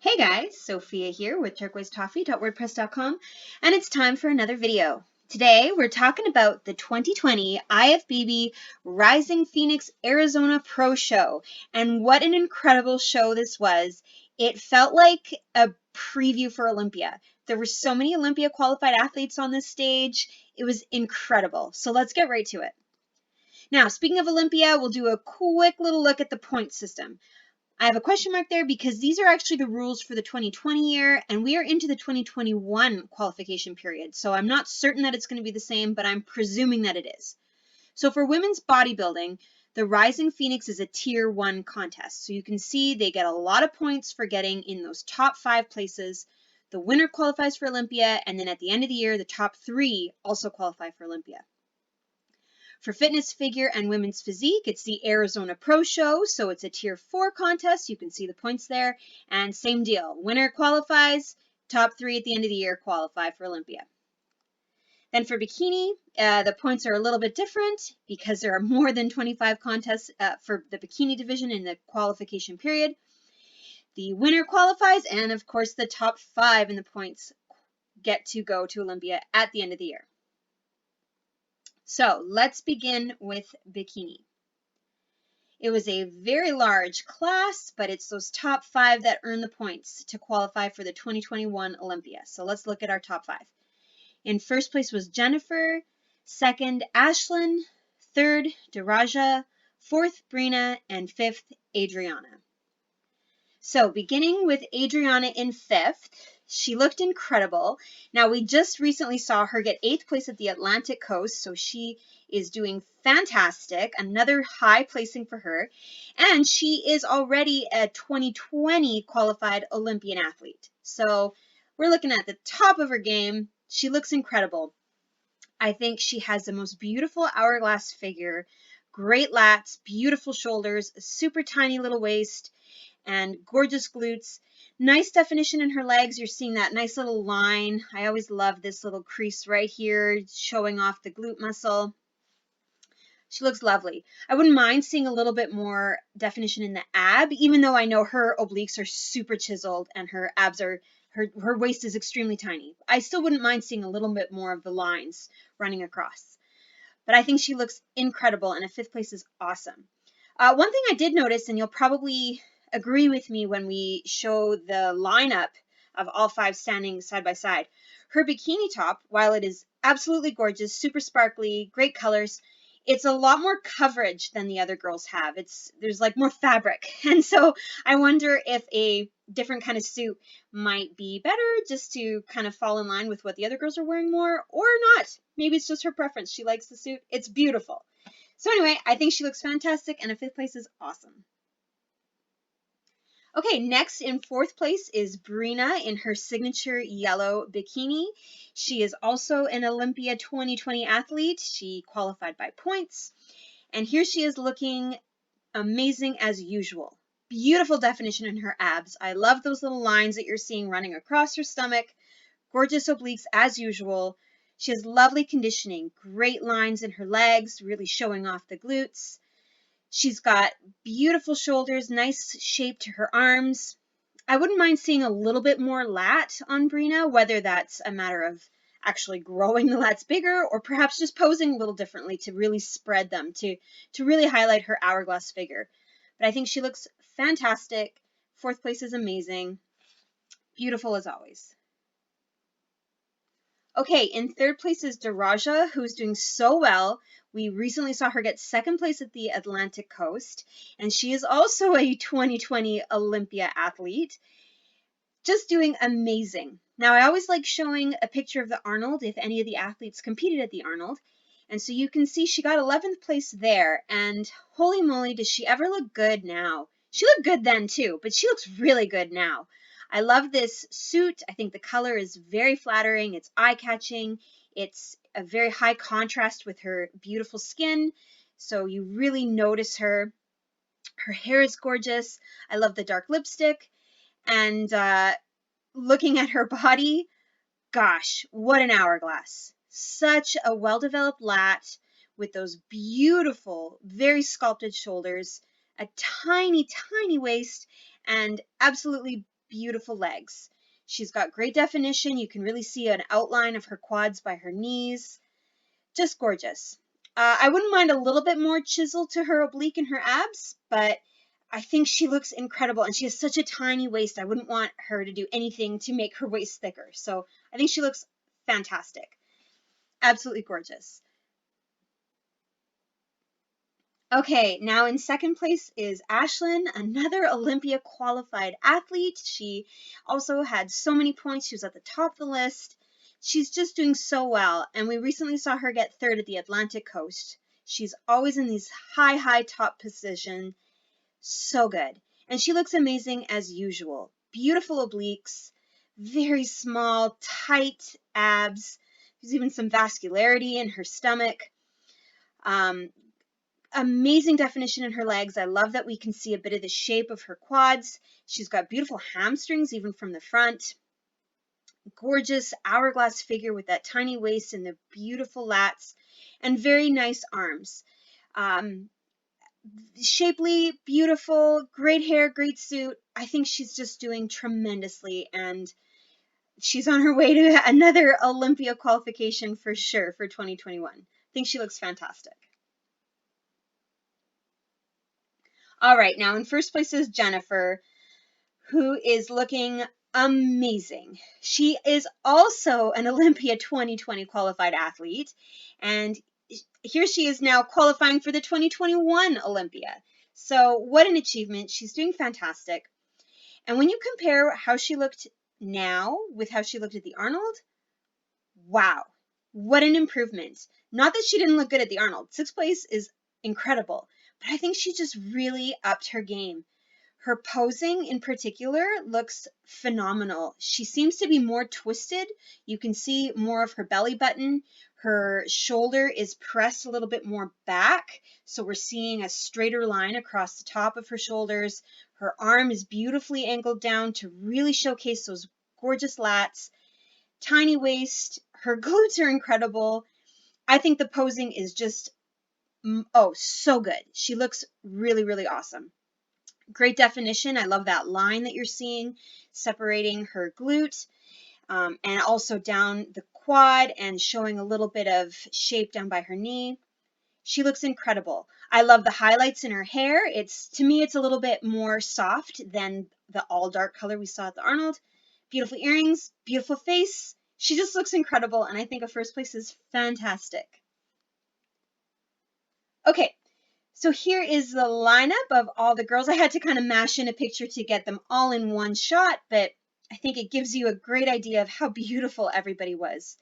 Hey guys, Sophia here with turquoisetoffee.wordpress.com, and it's time for another video. Today we're talking about the 2020 IFBB Rising Phoenix Arizona Pro Show, and what an incredible show this was. It felt like a preview for Olympia. There were so many Olympia qualified athletes on this stage. It was incredible. So let's get right to it. Now, speaking of Olympia, we'll do a quick little look at the point system. I have a question mark there because these are actually the rules for the 2020 year, and we are into the 2021 qualification period. So I'm not certain that it's going to be the same, but I'm presuming that it is. So for women's bodybuilding, the Rising Phoenix is a tier 1 contest. So you can see they get a lot of points for getting in those top 5 places. The winner qualifies for Olympia, and then at the end of the year, the top 3 also qualify for Olympia. For fitness, figure, and women's physique, it's the Arizona Pro Show, so it's a tier 4 contest. You can see the points there, and same deal. Winner qualifies, top 3 at the end of the year qualify for Olympia. Then for bikini, the points are a little bit different because there are more than 25 contests for the bikini division in the qualification period. The winner qualifies, and of course the top 5 in the points get to go to Olympia at the end of the year. So let's begin with bikini. It was a very large class, but it's those top 5 that earn the points to qualify for the 2021 Olympia. So let's look at our top 5. In first place was Jennifer, second Ashlyn, third Daraja, fourth Brina, and fifth Adriana. So beginning with Adriana in 5th, she looked incredible. Now, we just recently saw her get 8th place at the Atlantic Coast, so she is doing fantastic. Another high placing for her. And she is already a 2020 qualified Olympian athlete. So we're looking at the top of her game. She looks incredible. I think she has the most beautiful hourglass figure, great lats, beautiful shoulders, a super tiny little waist, and gorgeous glutes. Nice definition in her legs. You're seeing that nice little line. I always love this little crease right here showing off the glute muscle. She looks lovely. I wouldn't mind seeing a little bit more definition in the ab, even though I know her obliques are super chiseled and her abs are, her waist is extremely tiny. I still wouldn't mind seeing a little bit more of the lines running across. But I think she looks incredible, and a 5th place is awesome. One thing I did notice, and you'll probably agree with me when we show the lineup of all 5 standing side by side. Her bikini top, while it is absolutely gorgeous, super sparkly, great colors, it's a lot more coverage than the other girls have. There's like more fabric. And so I wonder if a different kind of suit might be better, just to kind of fall in line with what the other girls are wearing more, or not. Maybe it's just her preference. She likes the suit. It's beautiful. So anyway, I think she looks fantastic, and a 5th place is awesome. Okay, next in 4th place is Brina in her signature yellow bikini. She is also an Olympia 2020 athlete. She qualified by points. And here she is looking amazing as usual. Beautiful definition in her abs. I love those little lines that you're seeing running across her stomach. Gorgeous obliques as usual. She has lovely conditioning. Great lines in her legs, really showing off the glutes. She's got beautiful shoulders, nice shape to her arms. I wouldn't mind seeing a little bit more lat on Brina, whether that's a matter of actually growing the lats bigger or perhaps just posing a little differently to really spread them, to really highlight her hourglass figure. But I think she looks fantastic. 4th place is amazing. Beautiful as always. Okay, in 3rd place is Daraja, who's doing so well. We recently saw her get 2nd place at the Atlantic Coast, and she is also a 2020 Olympia athlete. Just doing amazing. Now, I always like showing a picture of the Arnold if any of the athletes competed at the Arnold. And so you can see she got 11th place there, and holy moly, does she ever look good now. She looked good then too, but she looks really good now. I love this suit. I think the color is very flattering. It's eye-catching. It's a very high contrast with her beautiful skin, so you really notice her. Her hair is gorgeous. I love the dark lipstick. And looking at her body, gosh, what an hourglass. Such a well-developed lat with those beautiful, very sculpted shoulders, a tiny, tiny waist, and absolutely beautiful legs. She's got great definition. You can really see an outline of her quads by her knees. Just gorgeous. I wouldn't mind a little bit more chisel to her oblique and her abs, but I think she looks incredible, and she has such a tiny waist. I wouldn't want her to do anything to make her waist thicker. So I think she looks fantastic. Absolutely gorgeous. Okay, now in second place is Ashlyn, another Olympia qualified athlete. She also had so many points. She was at the top of the list. She's just doing so well, and we recently saw her get third at the Atlantic Coast. She's always in these high top position. So good. And she looks amazing as usual. Beautiful obliques, very small, tight abs. There's even some vascularity in her stomach. Amazing definition in her legs. I love that we can see a bit of the shape of her quads. She's got beautiful hamstrings even from the front. Gorgeous hourglass figure with that tiny waist and the beautiful lats, and very nice arms. Shapely, beautiful, great hair, great suit. I think she's just doing tremendously, and she's on her way to another Olympia qualification for sure for 2021. I think she looks fantastic. All right, now in first place is Jennifer, who is looking amazing. She is also an Olympia 2020 qualified athlete, and here she is now qualifying for the 2021 Olympia. So what an achievement. She's doing fantastic. And when you compare how she looked now with how she looked at the Arnold, wow, what an improvement. Not that she didn't look good at the Arnold. Sixth place is incredible, but I think she just really upped her game. Her posing in particular looks phenomenal. She seems to be more twisted. You can see more of her belly button. Her shoulder is pressed a little bit more back, so we're seeing a straighter line across the top of her shoulders. Her arm is beautifully angled down to really showcase those gorgeous lats. Tiny waist. Her glutes are incredible. I think the posing is just, oh, so good. She looks really awesome. Great definition. I love that line that you're seeing separating her glute and also down the quad and showing a little bit of shape down by her knee. She looks incredible. I love the highlights in her hair. To me, it's a little bit more soft than the all dark color we saw at the Arnold. Beautiful earrings, beautiful face. She just looks incredible, and I think a first place is fantastic. Okay. So here is the lineup of all the girls. I had to kind of mash in a picture to get them all in one shot, but I think it gives you a great idea of how beautiful everybody was.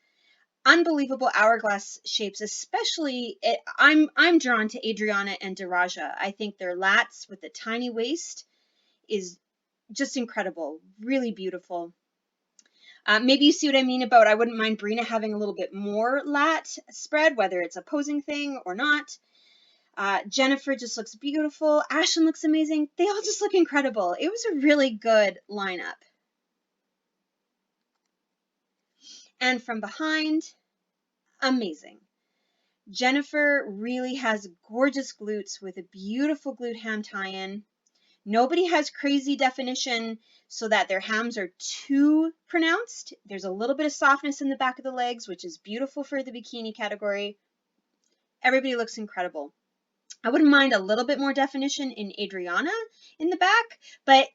Unbelievable hourglass shapes, especially I'm drawn to Adriana and Daraja. I think their lats with the tiny waist is just incredible, really beautiful. Maybe you see what I mean about I wouldn't mind Brina having a little bit more lat spread, whether it's a posing thing or not. Jennifer just looks beautiful. Ashlyn looks amazing. They all just look incredible. It was a really good lineup. And from behind, amazing. Jennifer really has gorgeous glutes with a beautiful glute ham tie-in. Nobody has crazy definition so that their hams are too pronounced. There's a little bit of softness in the back of the legs, which is beautiful for the bikini category. Everybody looks incredible. I wouldn't mind a little bit more definition in Adriana in the back, but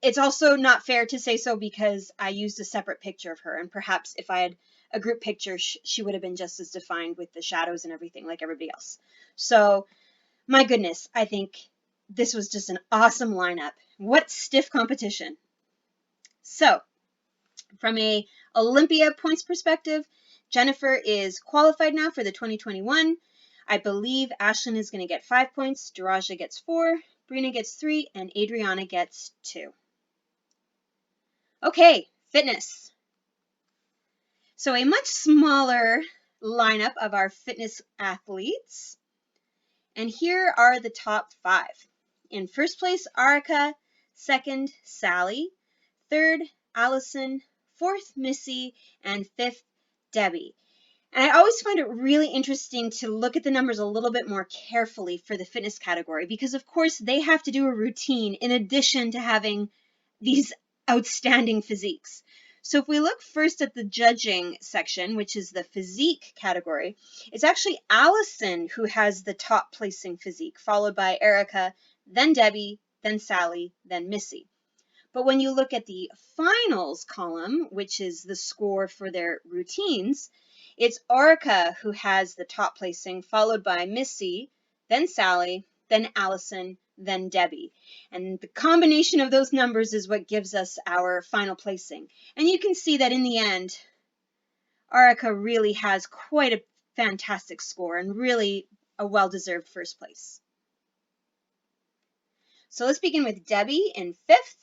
it's also not fair to say so because I used a separate picture of her, and perhaps if I had a group picture, she would have been just as defined with the shadows and everything like everybody else. So, my goodness, I think this was just an awesome lineup. What stiff competition. So, from a Olympia points perspective, Jennifer is qualified now for the 2021. I believe Ashlyn is going to get 5 points, Daraja gets 4, Brina gets 3, and Adriana gets 2. Okay, fitness. So a much smaller lineup of our fitness athletes. And here are the top 5. In first place, Arika. Second, Sally. Third, Allison. Fourth, Missy. And fifth, Debbie. And I always find it really interesting to look at the numbers a little bit more carefully for the fitness category because, of course, they have to do a routine in addition to having these outstanding physiques. So if we look first at the judging section, which is the physique category, it's actually Allison who has the top placing physique, followed by Erica, then Debbie, then Sally, then Missy. But when you look at the finals column, which is the score for their routines, it's Orica who has the top placing, followed by Missy, then Sally, then Allison, then Debbie. And the combination of those numbers is what gives us our final placing. And you can see that in the end, Orica really has quite a fantastic score and really a well-deserved first place. So let's begin with Debbie in 5th,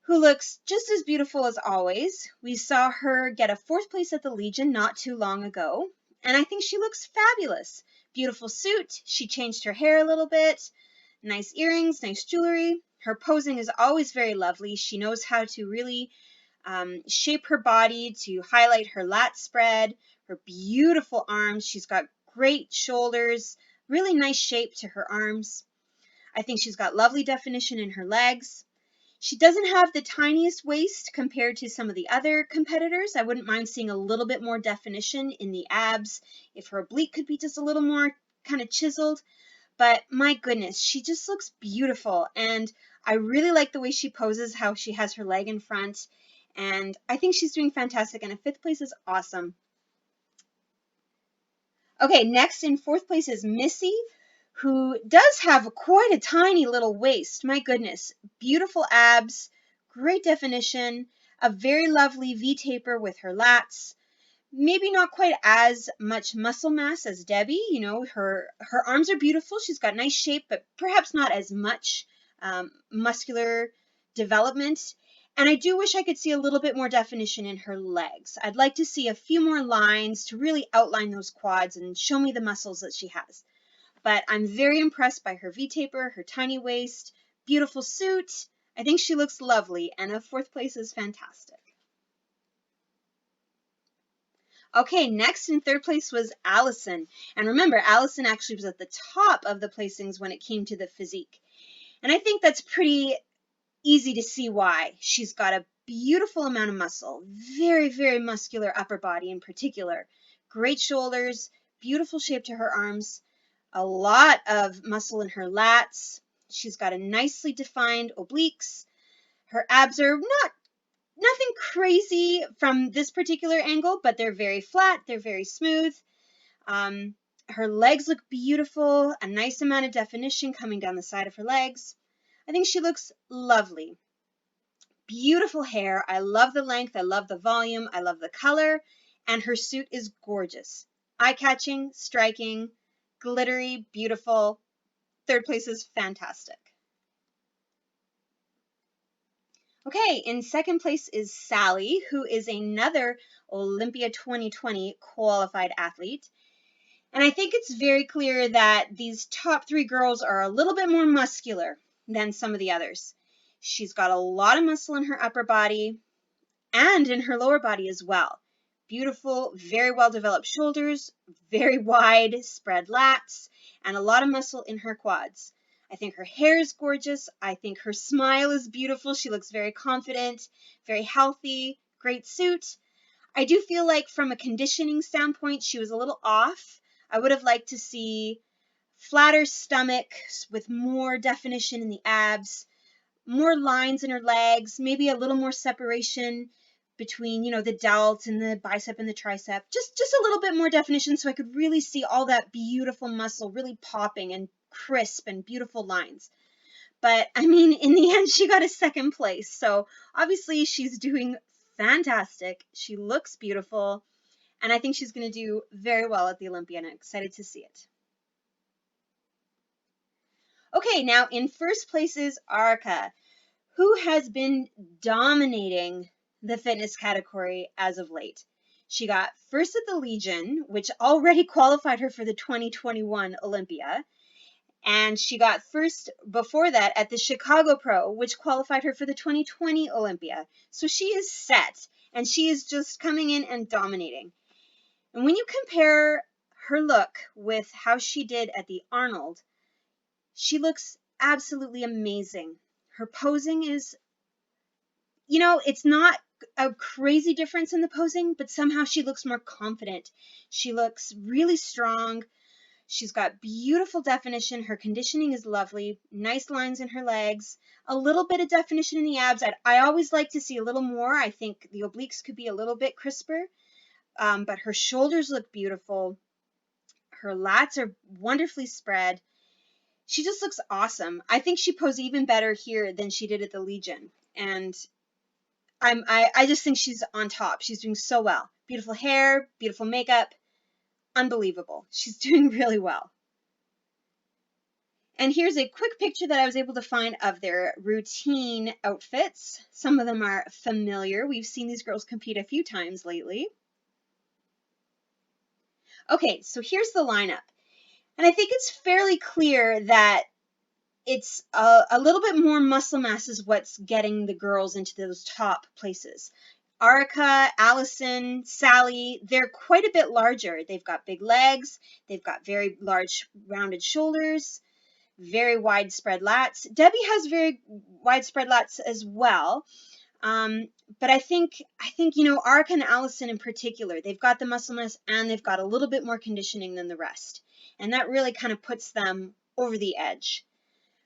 who looks just as beautiful as always. We saw her get a 4th place at the Legion not too long ago, and I think she looks fabulous. Beautiful suit, she changed her hair a little bit, nice earrings, nice jewelry. Her posing is always very lovely. She knows how to really shape her body to highlight her lat spread, her beautiful arms. She's got great shoulders, really nice shape to her arms. I think she's got lovely definition in her legs. She doesn't have the tiniest waist compared to some of the other competitors. I wouldn't mind seeing a little bit more definition in the abs, if her oblique could be just a little more kind of chiseled. But my goodness, she just looks beautiful. And I really like the way she poses, how she has her leg in front. And I think she's doing fantastic. And a 5th place is awesome. Okay, next in 4th place is Missy, who does have quite a tiny little waist. My goodness, beautiful abs, great definition, a very lovely V-taper with her lats. Maybe not quite as much muscle mass as Debbie. You know, her arms are beautiful. She's got nice shape, but perhaps not as much muscular development. And I do wish I could see a little bit more definition in her legs. I'd like to see a few more lines to really outline those quads and show me the muscles that she has. But I'm very impressed by her V-taper, her tiny waist, beautiful suit. I think she looks lovely, and a 4th place is fantastic. Okay, next in 3rd place was Allison. And remember, Allison actually was at the top of the placings when it came to the physique. And I think that's pretty easy to see why. She's got a beautiful amount of muscle, very, very muscular upper body in particular, great shoulders, beautiful shape to her arms, a lot of muscle in her lats. She's got a nicely defined obliques. Her abs are nothing crazy from this particular angle, but they're very flat, they're very smooth. Her legs look beautiful, a nice amount of definition coming down the side of her legs. I think she looks lovely. Beautiful hair. I love the length. I love the volume. I love the color. And her suit is gorgeous. Eye-catching, striking, glittery, beautiful. 3rd place is fantastic. Okay, in 2nd place is Sally, who is another Olympia 2020 qualified athlete. And I think it's very clear that these top 3 girls are a little bit more muscular than some of the others. She's got a lot of muscle in her upper body and in her lower body as well. Beautiful, very well-developed shoulders, very wide spread lats, and a lot of muscle in her quads. I think her hair is gorgeous. I think her smile is beautiful. She looks very confident, very healthy, great suit. I do feel like from a conditioning standpoint, she was a little off. I would have liked to see flatter stomach with more definition in the abs, more lines in her legs, maybe a little more separation between, you know, the delt and the bicep and the tricep. Just a little bit more definition so I could really see all that beautiful muscle really popping and crisp and beautiful lines. But I mean, in the end, she got a 2nd place. So obviously she's doing fantastic. She looks beautiful. And I think she's going to do very well at the Olympia, and I'm excited to see it. Okay, now in 1st place is Arca, who has been dominating the fitness category as of late. She got 1st at the Legion, which already qualified her for the 2021 Olympia. And she got 1st before that at the Chicago Pro, which qualified her for the 2020 Olympia. So she is set, and she is just coming in and dominating. And when you compare her look with how she did at the Arnold, she looks absolutely amazing. Her posing is you know, it's not a crazy difference in the posing, but somehow she looks more confident. She looks really strong. She's got beautiful definition. Her conditioning is lovely. Nice lines in her legs. A little bit of definition in the abs. I always like to see a little more. I think the obliques could be a little bit crisper. But her shoulders look beautiful. Her lats are wonderfully spread. She just looks awesome. I think she posed even better here than she did at the Legion. And I just think she's on top. She's doing so well. Beautiful hair, beautiful makeup. Unbelievable. She's doing really well. And here's a quick picture that I was able to find of their routine outfits. Some of them are familiar. We've seen these girls compete a few times lately. Okay, so here's the lineup. And I think it's fairly clear that it's a little bit more muscle mass is what's getting the girls into those top places. Arica, Allison, Sally, they're quite a bit larger. They've got big legs. They've got very large rounded shoulders, very widespread lats. Debbie has very widespread lats as well. But I think, you know, Arica and Allison in particular, they've got the muscle mass and they've got a little bit more conditioning than the rest. And that really kind of puts them over the edge.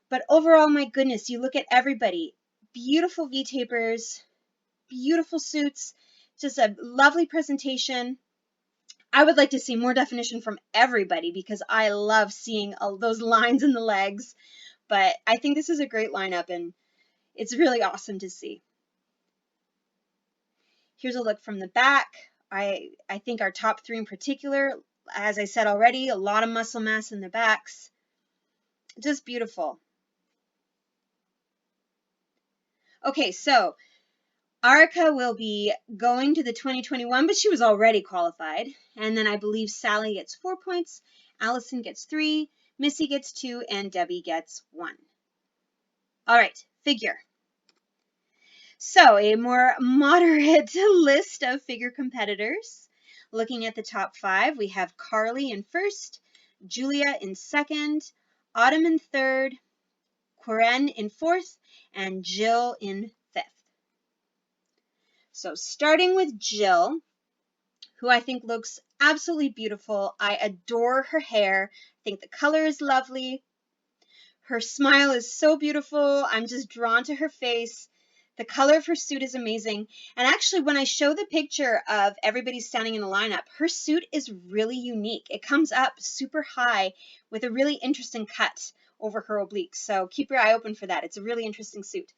But overall, my goodness, you look at everybody. Beautiful V-tapers, beautiful suits, just a lovely presentation. I would like to see more definition from everybody because I love seeing all those lines in the legs. But I think this is a great lineup and it's really awesome to see. Here's a look from the back. I think our top three in particular, as I said already, a lot of muscle mass in the backs. Just beautiful. Okay, so Arica will be going to the 2021, but she was already qualified. And then I believe Sally gets 4 points, Allison gets 3, Missy gets 2, and Debbie gets 1. All right, figure. So a more moderate list of figure competitors. Looking at the top 5, we have Carly in first, Julia in second, Autumn in third, Corinne in fourth, and Jill in fifth. So starting with Jill, who I think looks absolutely beautiful. I adore her hair. I think the color is lovely. Her smile is so beautiful. I'm just drawn to her face. The color of her suit is amazing. And actually, when I show the picture of everybody standing in a lineup, her suit is really unique. It comes up super high with a really interesting cut over her obliques. So keep your eye open for that. It's a really interesting suit.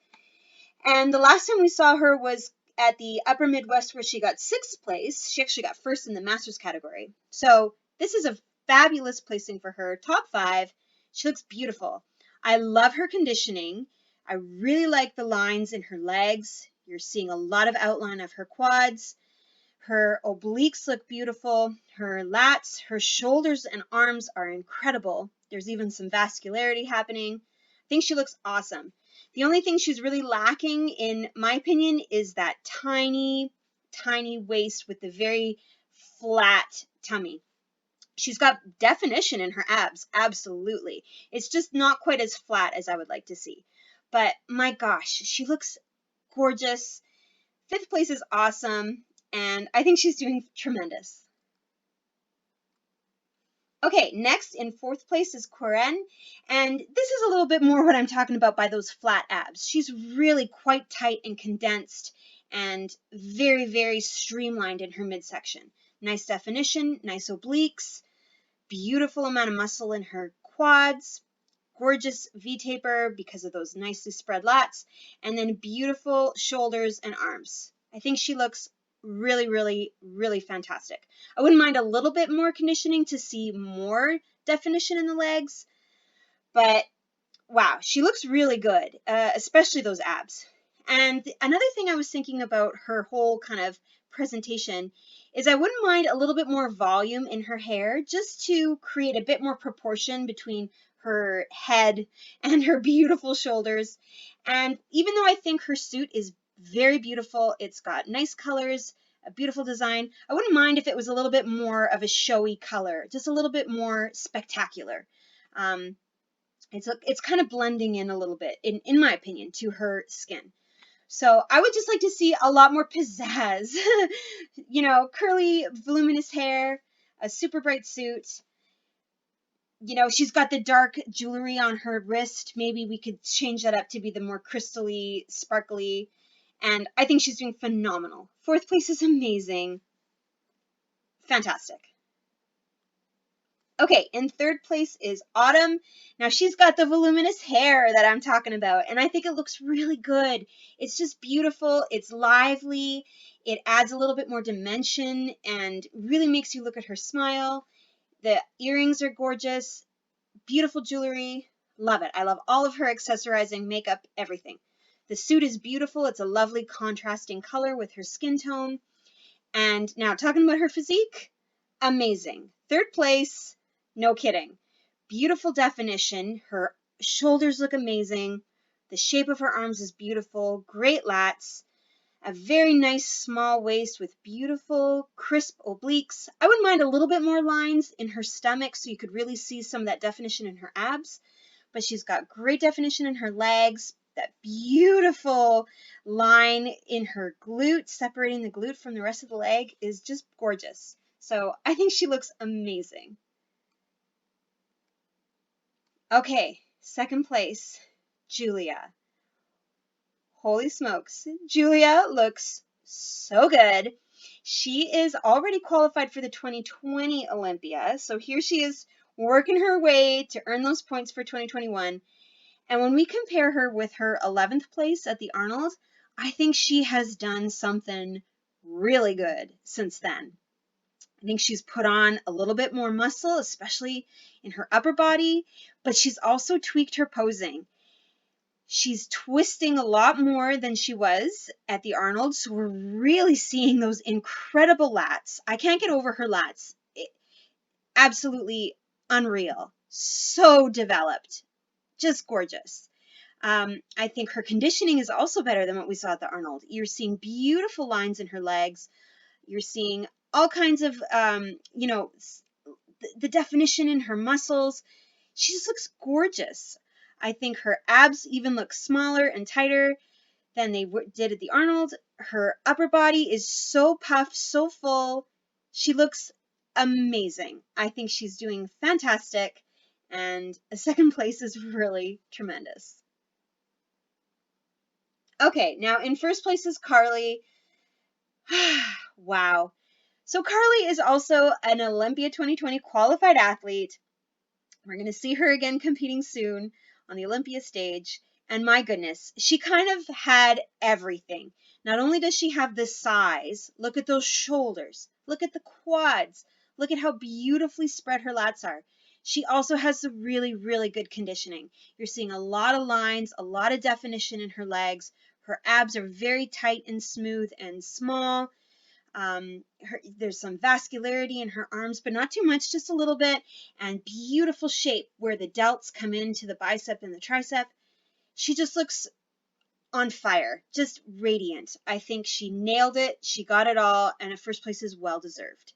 And the last time we saw her was at the Upper Midwest, where she got 6th place. She actually got 1st in the Masters category. So this is a fabulous placing for her. Top 5. She looks beautiful. I love her conditioning. I really like the lines in her legs. You're seeing a lot of outline of her quads. Her obliques look beautiful. Her lats, her shoulders and arms are incredible. There's even some vascularity happening. I think she looks awesome. The only thing she's really lacking, in my opinion, is that tiny, tiny waist with the very flat tummy. She's got definition in her abs, absolutely. It's just not quite as flat as I would like to see. But my gosh, she looks gorgeous. 5th place is awesome, and I think she's doing tremendous. Okay, next in 4th place is Corinne, and this is a little bit more what I'm talking about by those flat abs. She's really quite tight and condensed and very, very streamlined in her midsection. Nice definition, nice obliques, beautiful amount of muscle in her quads, gorgeous V-taper because of those nicely spread lats, and then beautiful shoulders and arms. I think she looks really, really, really fantastic. I wouldn't mind a little bit more conditioning to see more definition in the legs, but wow, she looks really good, especially those abs. And another thing I was thinking about her whole kind of presentation is I wouldn't mind a little bit more volume in her hair just to create a bit more proportion between her head and her beautiful shoulders. And even though I think her suit is very beautiful, it's got nice colors, a beautiful design, I wouldn't mind if it was a little bit more of a showy color, just a little bit more spectacular. It's kind of blending in a little bit, in my opinion, to her skin. So I would just like to see a lot more pizzazz. You know, curly, voluminous hair, a super bright suit. You know, she's got the dark jewelry on her wrist. Maybe we could change that up to be the more crystally, sparkly. And I think she's doing phenomenal. Fourth place is amazing. Fantastic. Okay, in third place is Autumn. Now she's got the voluminous hair that I'm talking about, and I think it looks really good. It's just beautiful. It's lively. It adds a little bit more dimension and really makes you look at her smile. The earrings are gorgeous. Beautiful jewelry. Love it. I love all of her accessorizing, makeup, everything. The suit is beautiful. It's a lovely contrasting color with her skin tone. And now talking about her physique, amazing. Third place, no kidding. Beautiful definition. Her shoulders look amazing. The shape of her arms is beautiful. Great lats. A very nice small waist with beautiful crisp obliques. I wouldn't mind a little bit more lines in her stomach so you could really see some of that definition in her abs. But she's got great definition in her legs. That beautiful line in her glute, separating the glute from the rest of the leg, is just gorgeous. So I think she looks amazing. Okay, second place, Julia. Holy smokes, Julia looks so good. She is already qualified for the 2020 Olympia. So here she is working her way to earn those points for 2021. And when we compare her with her 11th place at the Arnold, I think she has done something really good since then. I think she's put on a little bit more muscle, especially in her upper body, but she's also tweaked her posing. She's twisting a lot more than she was at the Arnold, so we're really seeing those incredible lats. I can't get over her lats. Absolutely unreal. So developed. Just gorgeous. I think her conditioning is also better than what we saw at the Arnold. You're seeing beautiful lines in her legs. You're seeing all kinds of, you know, the definition in her muscles. She just looks gorgeous. I think her abs even look smaller and tighter than they did at the Arnold. Her upper body is so puffed, so full. She looks amazing. I think she's doing fantastic. And a second place is really tremendous. Okay, now in first place is Carly. Wow. So Carly is also an Olympia 2020 qualified athlete. We're going to see her again competing soon on the Olympia stage. And my goodness, she kind of had everything. Not only does she have the size, look at those shoulders, look at the quads, look at how beautifully spread her lats are. She also has the really, really good conditioning. You're seeing a lot of lines, a lot of definition in her legs. Her abs are very tight and smooth and small. There's some vascularity in her arms, but not too much, just a little bit, and beautiful shape where the delts come into the bicep and the tricep. She just looks on fire, just radiant. I think she nailed it. She got it all, and first place is well deserved.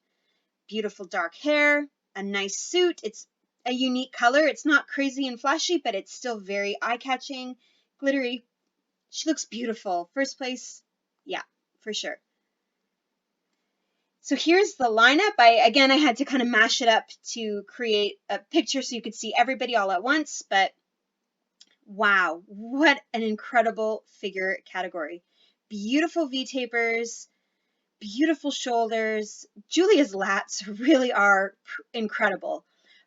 Beautiful dark hair, a nice suit. It's a unique color. It's not crazy and flashy, but it's still very eye-catching, glittery. She looks beautiful. First place, yeah, for sure. So here's the lineup. I had to kind of mash it up to create a picture so you could see everybody all at once, but wow, what an incredible figure category. Beautiful V-tapers, beautiful shoulders. Julia's lats really are incredible.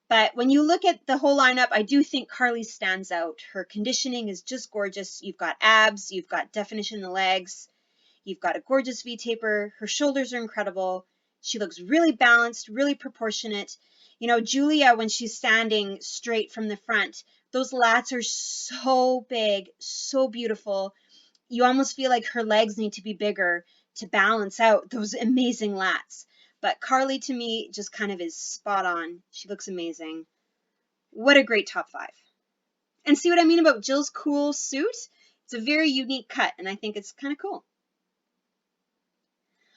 But when you look at the whole lineup, I do think Carly stands out. Her conditioning is just gorgeous. You've got abs, you've got definition in the legs, you've got a gorgeous V-taper. Her shoulders are incredible. She looks really balanced, really proportionate. You know, Julia, when she's standing straight from the front, those lats are so big, so beautiful. You almost feel like her legs need to be bigger to balance out those amazing lats. But Carly, to me, just kind of is spot on. She looks amazing. What a great top 5. And see what I mean about Jill's cool suit? It's a very unique cut, and I think it's kind of cool.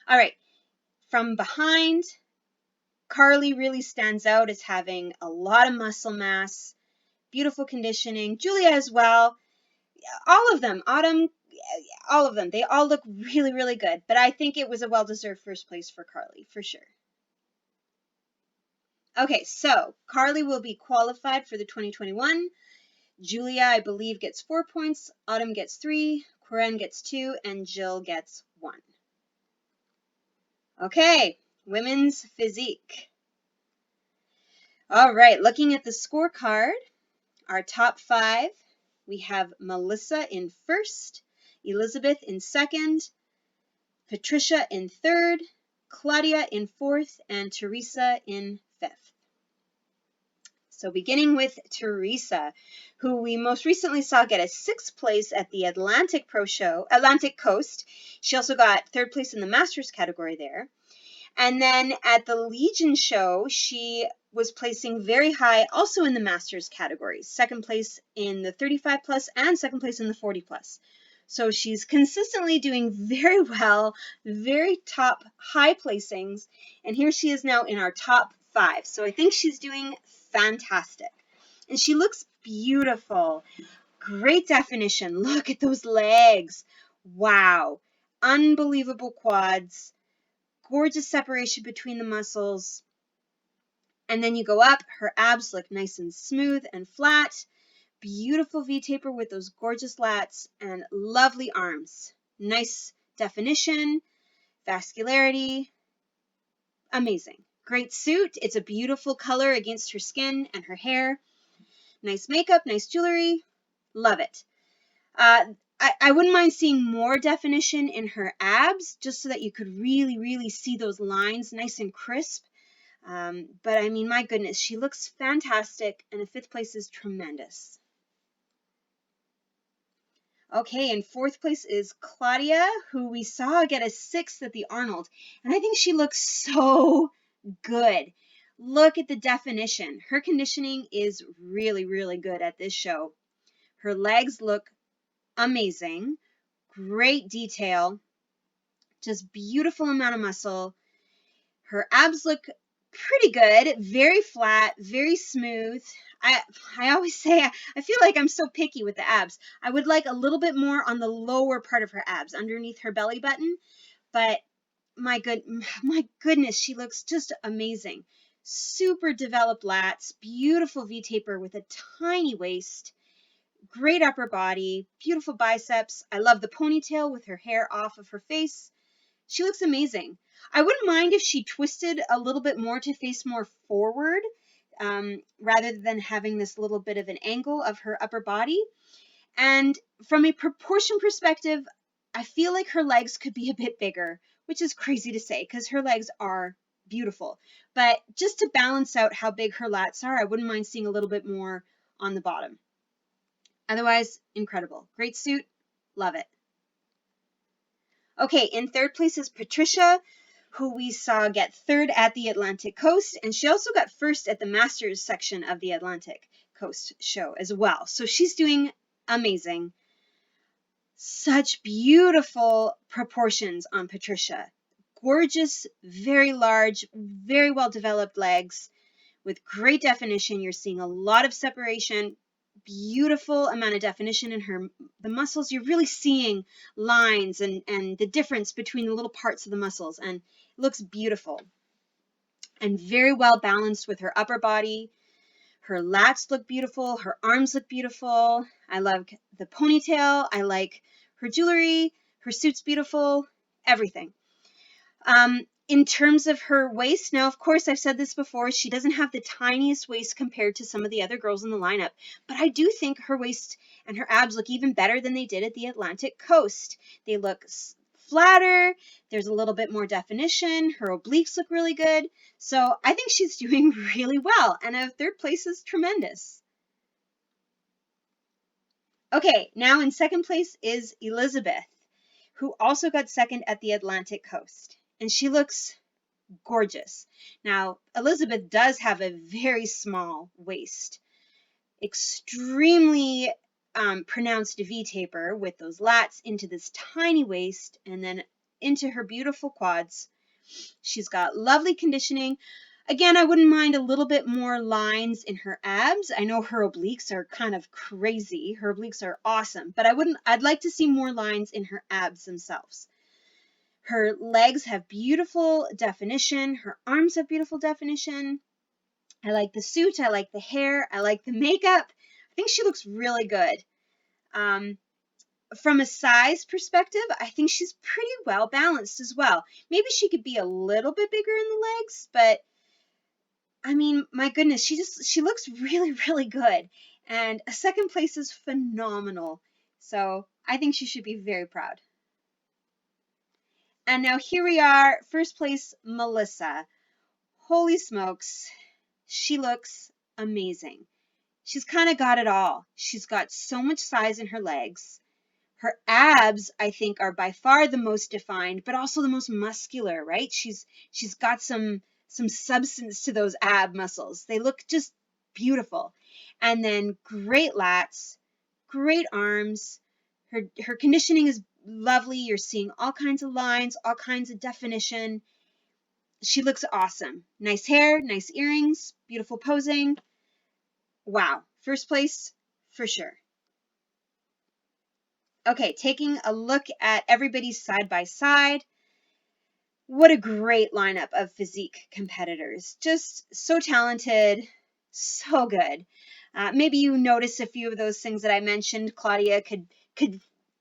All right, from behind, Carly really stands out as having a lot of muscle mass, beautiful conditioning. Julia as well. All of them. Autumn, all of them. They all look really, really good. But I think it was a well-deserved first place for Carly, for sure. Okay, so Carly will be qualified for the 2021. Julia, I believe, gets 4 points. Autumn gets 3. Corinne gets 2. And Jill gets 1. Okay, women's physique. All right, looking at the scorecard, our top 5, we have Melissa in first, Elizabeth in second, Patricia in third, Claudia in fourth, and Teresa in fifth. So beginning with Teresa, who we most recently saw get a 6th place at the Atlantic Coast. She also got 3rd place in the Masters category there. And then at the Legion show, she was placing very high also in the Masters category. 2nd place in the 35 plus and 2nd place in the 40 plus. So she's consistently doing very well, very top high placings. And here she is now in our top 5. So I think she's doing fantastic. And she looks beautiful. Great definition. Look at those legs. Wow. Unbelievable quads. Gorgeous separation between the muscles. And then you go up. Her abs look nice and smooth and flat. Beautiful V-taper with those gorgeous lats and lovely arms. Nice definition, vascularity. Amazing. Great suit. It's a beautiful color against her skin and her hair. Nice makeup, nice jewelry. Love it. I wouldn't mind seeing more definition in her abs just so that you could really, really see those lines nice and crisp. But I mean, my goodness, she looks fantastic, and a 5th place is tremendous. Okay, in 4th place is Claudia, who we saw get a 6th at the Arnold. And I think she looks so good. Look at the definition. Her conditioning is really, really good at this show. Her legs look amazing. Great detail. Just beautiful amount of muscle. Her abs look pretty good. Very flat, very smooth. I always say I feel like I'm so picky with the abs. I would like a little bit more on the lower part of her abs, underneath her belly button. But my goodness, she looks just amazing. Super developed lats, beautiful V-taper with a tiny waist, great upper body, beautiful biceps. I love the ponytail with her hair off of her face. She looks amazing. I wouldn't mind if she twisted a little bit more to face more forward, rather than having this little bit of an angle of her upper body. And from a proportion perspective, I feel like her legs could be a bit bigger, which is crazy to say because her legs are beautiful. But just to balance out how big her lats are, I wouldn't mind seeing a little bit more on the bottom. Otherwise, incredible. Great suit. Love it. Okay, in 3rd place is Patricia, who we saw get 3rd at the Atlantic Coast, and she also got 1st at the Masters section of the Atlantic Coast show as well. So she's doing amazing. Such beautiful proportions on Patricia. Gorgeous, very large, very well-developed legs with great definition. You're seeing a lot of separation, beautiful amount of definition in the muscles. You're really seeing lines and the difference between the little parts of the muscles, and it looks beautiful and very well balanced with her upper body. Her lats look beautiful. Her arms look beautiful. I love the ponytail. I like her jewelry. Her suit's beautiful. Everything. In terms of her waist, now, of course, I've said this before, she doesn't have the tiniest waist compared to some of the other girls in the lineup, but I do think her waist and her abs look even better than they did at the Atlantic Coast. They look flatter. There's a little bit more definition. Her obliques look really good. So I think she's doing really well, and a 3rd place is tremendous. Okay, now in 2nd place is Elizabeth, who also got 2nd at the Atlantic Coast. And she looks gorgeous. Now, Elizabeth does have a very small waist. Extremely pronounced V-taper with those lats into this tiny waist and then into her beautiful quads. She's got lovely conditioning. Again, I wouldn't mind a little bit more lines in her abs. I know her obliques are kind of crazy. Her obliques are awesome, but I'd like to see more lines in her abs themselves. Her legs have beautiful definition. Her arms have beautiful definition. I like the suit. I like the hair. I like the makeup. I think she looks really good. From a size perspective, I think she's pretty well balanced as well. Maybe she could be a little bit bigger in the legs, but I mean, my goodness, she looks really, really good. And a second place is phenomenal. So I think she should be very proud. And now here we are, first place, Melissa. Holy smokes, she looks amazing. She's kind of got it all. She's got so much size in her legs. Her abs, I think, are by far the most defined, but also the most muscular, right? She's got some substance to those ab muscles. They look just beautiful. And then great lats, great arms. Her conditioning is lovely. You're seeing all kinds of lines, all kinds of definition. She looks awesome. Nice hair, nice earrings, beautiful posing. Wow. First place for sure. Okay, taking a look at everybody's side by side. What a great lineup of physique competitors. Just so talented, so good. Maybe you notice a few of those things that I mentioned. Claudia could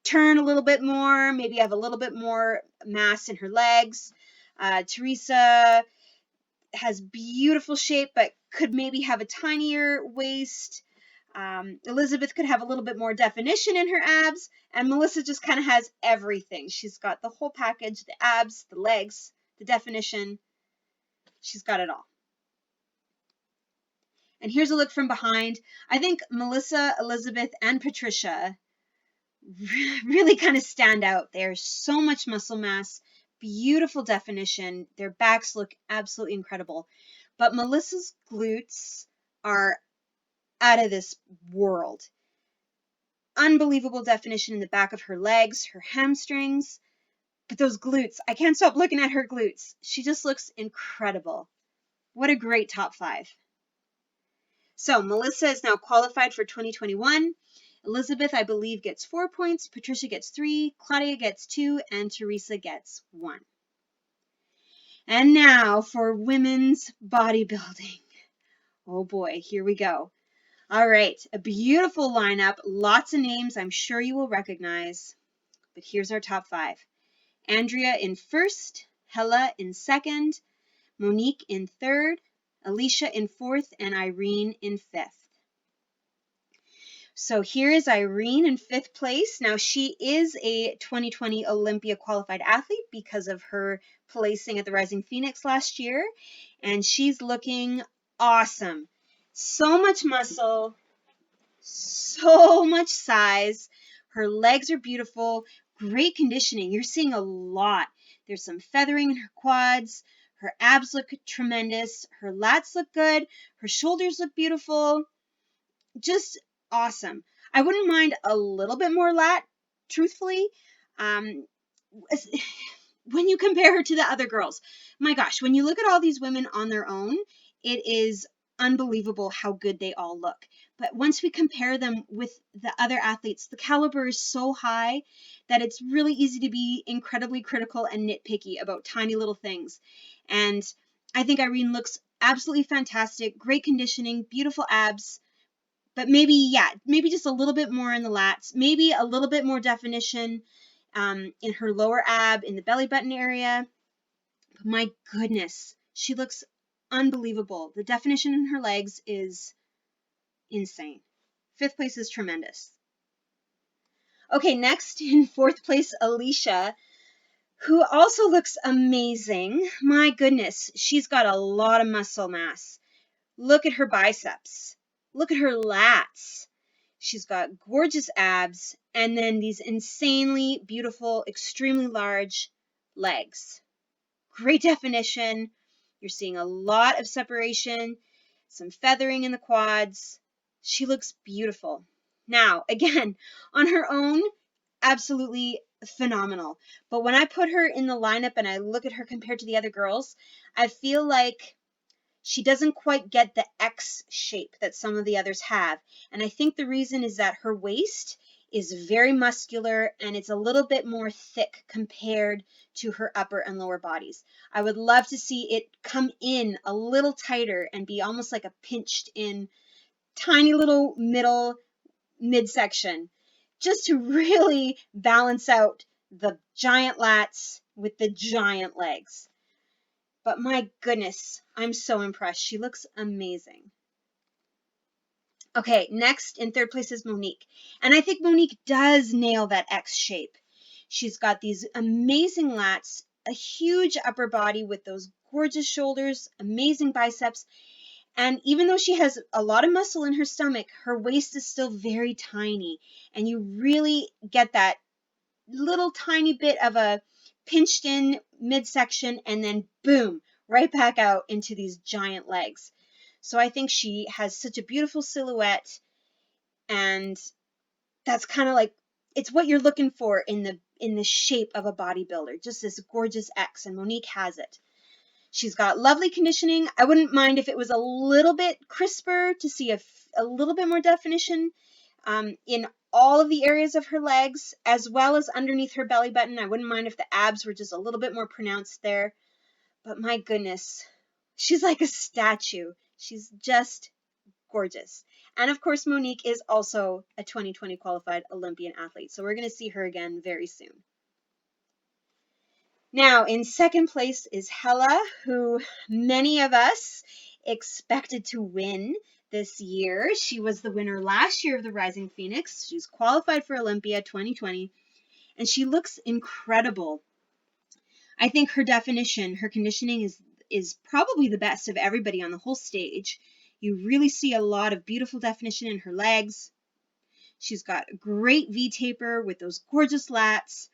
turn a little bit more, maybe have a little bit more mass in her legs. Teresa has beautiful shape, but could maybe have a tinier waist. Elizabeth could have a little bit more definition in her abs, and Melissa just kind of has everything. She's got the whole package, the abs, the legs, the definition. She's got it all. And here's a look from behind. I think Melissa, Elizabeth, and Patricia really kind of stand out. There's so much muscle mass, beautiful definition. Their backs look absolutely incredible. But Melissa's glutes are out of this world. Unbelievable definition in the back of her legs, her hamstrings, but those glutes, I can't stop looking at her glutes. She just looks incredible. What a great top 5. So Melissa is now qualified for 2021. Elizabeth, I believe, gets 4 points. Patricia gets 3. Claudia gets 2. And Teresa gets 1. And now for women's bodybuilding. Oh boy, here we go. All right, a beautiful lineup, lots of names I'm sure you will recognize, but here's our top 5. Andrea in first, Hella in second, Monique in third, Alicia in fourth, and Irene in 5th. So here is Irene in 5th place. Now she is a 2020 Olympia qualified athlete because of her placing at the Rising Phoenix last year, and she's looking awesome. So much muscle, so much size. Her legs are beautiful, great conditioning. You're seeing a lot. There's some feathering in her quads. Her abs look tremendous. Her lats look good. Her shoulders look beautiful. Just awesome. I wouldn't mind a little bit more lat, truthfully. When you compare her to the other girls, my gosh, when you look at all these women on their own, it is unbelievable how good they all look. But once we compare them with the other athletes, the caliber is so high that it's really easy to be incredibly critical and nitpicky about tiny little things. And I think Irene looks absolutely fantastic, great conditioning, beautiful abs, but maybe just a little bit more in the lats, maybe a little bit more definition in her lower ab, in the belly button area. But my goodness, she looks unbelievable. The definition in her legs is insane. 5th place is tremendous. Okay, next in 4th place, Alicia, who also looks amazing. My goodness, she's got a lot of muscle mass. Look at her biceps. Look at her lats. She's got gorgeous abs and then these insanely beautiful, extremely large legs. Great definition. You're seeing a lot of separation, some feathering in the quads. She looks beautiful. Now, again, on her own, absolutely phenomenal. But when I put her in the lineup and I look at her compared to the other girls, I feel like she doesn't quite get the X shape that some of the others have. And I think the reason is that her waist is very muscular and it's a little bit more thick compared to her upper and lower bodies. I would love to see it come in a little tighter and be almost like a pinched in tiny little midsection, just to really balance out the giant lats with the giant legs. But my goodness, I'm so impressed. She looks amazing. Okay, next in third place is Monique. And I think Monique does nail that X shape. She's got these amazing lats, a huge upper body with those gorgeous shoulders, amazing biceps. And even though she has a lot of muscle in her stomach, her waist is still very tiny. And you really get that little tiny bit of a pinched in midsection and then boom, right back out into these giant legs. So I think she has such a beautiful silhouette, and that's kind of like, it's what you're looking for in the shape of a bodybuilder, just this gorgeous X, and Monique has it. She's got lovely conditioning. I wouldn't mind if it was a little bit crisper to see a little bit more definition in all of the areas of her legs, as well as underneath her belly button. I wouldn't mind if the abs were just a little bit more pronounced there. But my goodness, she's like a statue. She's just gorgeous. And of course, Monique is also a 2020 qualified Olympian athlete. So we're going to see her again very soon. Now, in second place is Hella, who many of us expected to win this year. She was the winner last year of the Rising Phoenix. She's qualified for Olympia 2020, and she looks incredible. I think her conditioning is probably the best of everybody on the whole stage. You really see a lot of beautiful definition in her legs. She's got a great V-taper with those gorgeous lats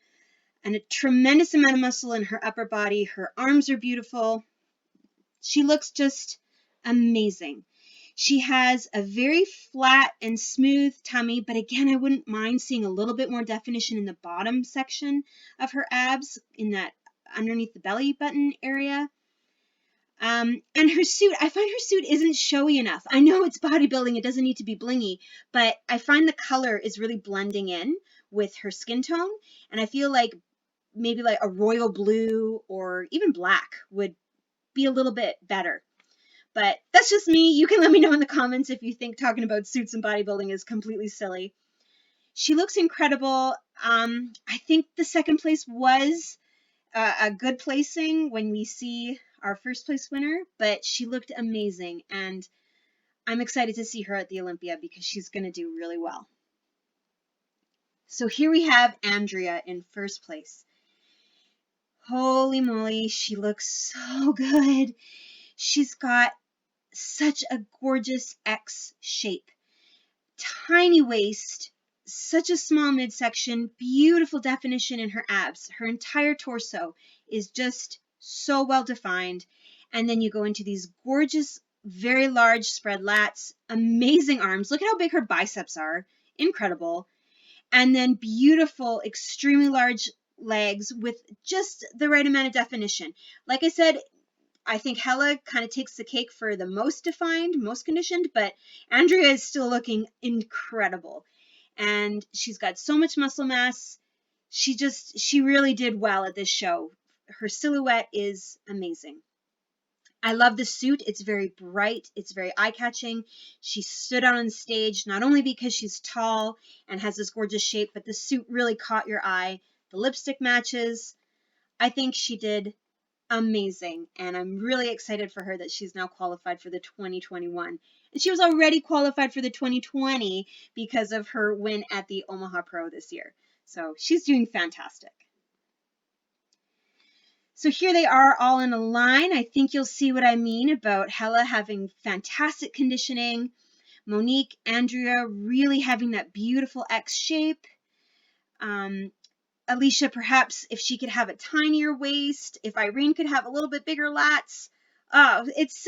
and a tremendous amount of muscle in her upper body. Her arms are beautiful. She looks just amazing. She has a very flat and smooth tummy, but again, I wouldn't mind seeing a little bit more definition in the bottom section of her abs, in that underneath the belly button area. And her suit, I find her suit isn't showy enough. I know it's bodybuilding, it doesn't need to be blingy, but I find the color is really blending in with her skin tone, and I feel like maybe like a royal blue or even black would be a little bit better. But that's just me. You can let me know in the comments if you think talking about suits and bodybuilding is completely silly. She looks incredible. I think the second place was a good placing when we see our first place winner, but she looked amazing, and I'm excited to see her at the Olympia because she's going to do really well. So here we have Andrea in first place. Holy moly, she looks so good. She's got such a gorgeous X shape. Tiny waist, such a small midsection, beautiful definition in her abs. Her entire torso is just so well defined. And then you go into these gorgeous, very large spread lats, amazing arms. Look at how big her biceps are. Incredible. And then beautiful, extremely large legs with just the right amount of definition. Like I said, I think Hella kind of takes the cake for the most defined, most conditioned, but Andrea is still looking incredible. And she's got so much muscle mass. She really did well at this show. Her silhouette is amazing. I love the suit. It's very bright. It's very eye-catching. She stood out on the stage, not only because she's tall and has this gorgeous shape, but the suit really caught your eye. The lipstick matches. I think she did amazing, and I'm really excited for her that she's now qualified for the 2021. And she was already qualified for the 2020 because of her win at the Omaha Pro this year. So she's doing fantastic. So here they are all in a line. I think you'll see what I mean about Hella having fantastic conditioning, Monique, Andrea really having that beautiful X shape, Alicia, perhaps if she could have a tinier waist, if Irene could have a little bit bigger lats. It's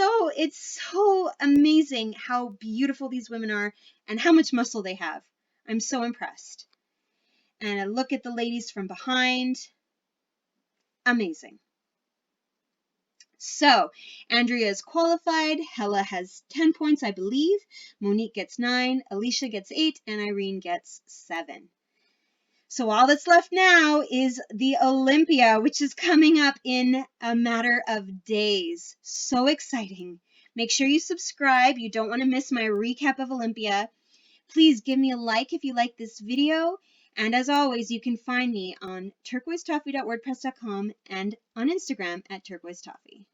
so amazing how beautiful these women are and how much muscle they have. I'm so impressed. And I look at the ladies from behind. Amazing. So, Andrea is qualified. Hella has 10 points, I believe. Monique gets 9. Alicia gets 8. And Irene gets 7. So all that's left now is the Olympia, which is coming up in a matter of days. So exciting. Make sure you subscribe. You don't want to miss my recap of Olympia. Please give me a like if you like this video. And as always, you can find me on turquoisetoffee.wordpress.com and on Instagram at turquoisetoffee.